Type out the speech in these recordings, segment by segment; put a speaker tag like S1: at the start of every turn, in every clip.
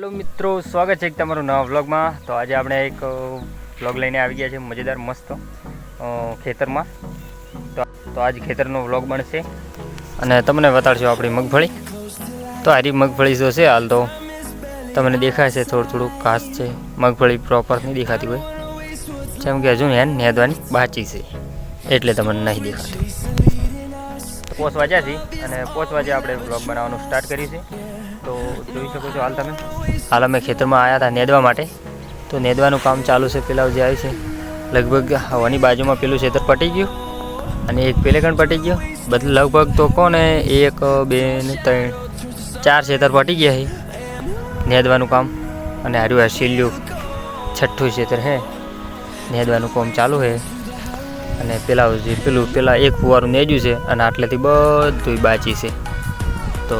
S1: Hello मित्रों, स्वागत है तमारू नवा व्लॉग में। तो आज આપણે એક વ્લોગ લઈને આવી ગયા છે મજેદાર મસ્ત ખેતરમાં। તો આજ ખેતરનો વ્લોગ બનશે અને તમને બતાડશું આપણી મગફળી। તો આરી મગફળી જો છે હાલ તો તમને દેખાય છે થોડું થોડું ઘાસ છે, મગફળી પ્રોપર નહીં દેખાતી હોય જેમ કે હજુ હેન નેદવાની બાકી છે એટલે તમને નહીં દેખાતું। 5 વાગ્યા છે અને 5 વાગે આપણે વ્લોગ બનાવવાનું સ્ટાર્ટ કર્યું છે। तो જોઈ શકો છો હાલ અમે ખેતરમાં આવ્યા હતા નેદવા માટે। તો નેદવાનું કામ ચાલુ છે। પેલા જે આવી છે લગભગ હવાની બાજુમાં પેલું ખેતર પટી ગયું અને એક પેલે કણ પટી ગયો। બધું લગભગ તો કોને 1 2 ને 3 4 ખેતર પટી ગયા છે નેદવાનું કામ। અને હાર્યું આ છેલ્લું 6ઠું ખેતર હે નેદવાનું કામ ચાલુ છે। અને પેલા એક ફુવારું નેજ્યું છે અને આટલેથી બધું બાકી છે। તો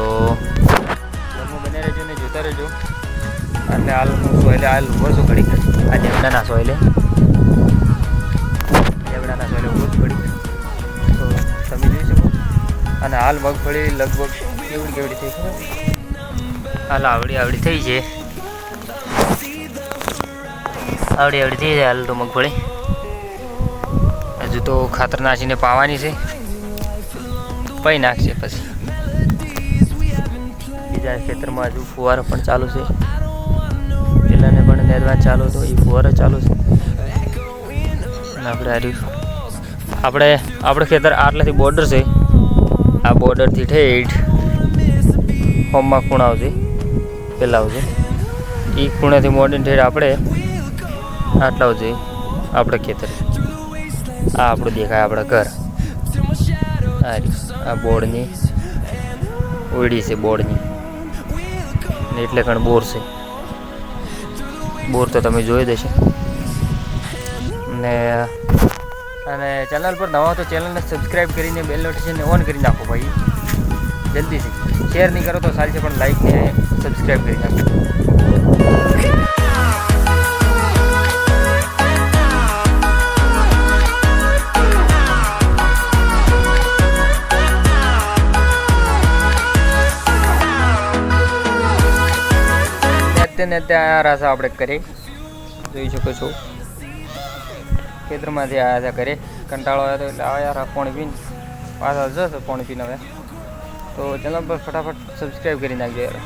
S1: બને જોતા રહેજો। અને હાલ હું સોયલે હાલ ઉભો છું ઘડી આ લેવડાના સોયલે ઉભો છું ઘડી। તો તમે જોઈ શકો। અને હાલ મગફળી લગભગ કેવડી થઈ છે, હાલ આવડી થઈ છે, આવડી થઈ જાય હાલ તો મગફળી। હજુ તો ખાતર નાખીને પાવાની છે, પઈ નાખશે પછી। બીજા ખેતરમાં હજુ ફુવારો પણ ચાલુ છે, પેલાને પણ નેદવા ચાલુ હતો એ ફુવારો ચાલુ છે। અને આપણે ખેતર આટલાથી બોર્ડર છે, આ બોર્ડરથી ઠેઠ હોમમાં ખૂણા આવશે, પેલા આવશે એ ખૂણાથી મોડર્ન ઠેઠ આપણે આટલા આવશે આપણે ખેતર। આ આપણું દેખાય આપણા ઘર, આ બોર્ડની ઓયડી છે બોર્ડની, એટલે કણ બોર છે। બોર તો તમે જોઈ દેશો। અને ચેનલ પર નવા તો ચેનલને સબસ્ક્રાઈબ કરીને બેલ નોટિફિકેશન ઓન કરી નાખો ભાઈ, જલ્દીથી। શેર નહીં કરો તો સારી છે પણ લાઈક ને સબસ્ક્રાઈબ કરી નાખો। ને ત્યાં રાસા આપણે કરે જોઈ શકો છો। ખેતરમાંથી આવ્યા હતા ઘરે, કંટાળો આવ્યો હતો એટલે આવ્યા પાણી પીને પાછા જશે પાણી પીને। હવે તો ચેનલ પર ફટાફટ સબસ્ક્રાઈબ કરી નાખજો યાર।